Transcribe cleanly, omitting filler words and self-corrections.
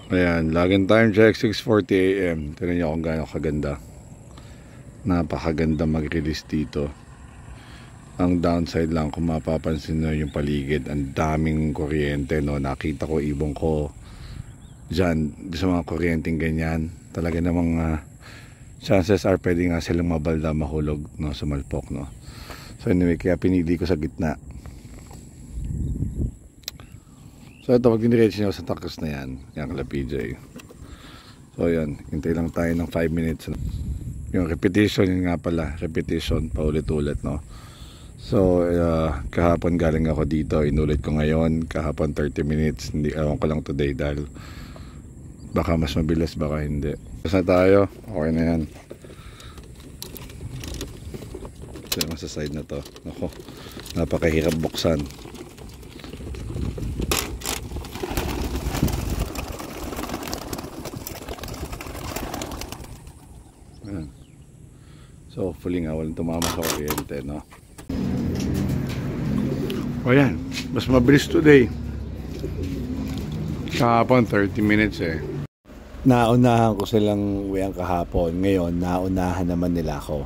Ayan, login time check 6:40 AM. Tignan nyo kung gaano kaganda. Napakaganda mag-release dito. Ang downside lang kung mapapansin nyo yung paligid, ang daming kuryente, no. Nakita ko ibong ko dyan sa mga kuryenteng ganyan. Talaga namang chances are pwede nga silang mabalda, mahulog, no, sumalpok, no. So anyway, kaya pinili ko sa gitna. So ito, pag diniretso nyo sa takas na yan, yan kala PJ. So yan, hintay lang tayo ng 5 minutes. Yung repetition, yun nga pala, repetition, paulit-ulit, no. So kahapon galing ako dito, inulit ko ngayon. Kahapon 30 minutes, hindi, ewan ko lang today dahil baka mas mabilis, baka hindi. Basta tayo, okay na yan. So yung sa side na to, ako, napakahirap buksan. Ayan. So hopefully nga walang tumama sa kuryente, no. O yan, mas mabilis today. Kahapon 30 minutes eh. Naunahan ko silang uwian kahapon. Ngayon naunahan naman nila ako.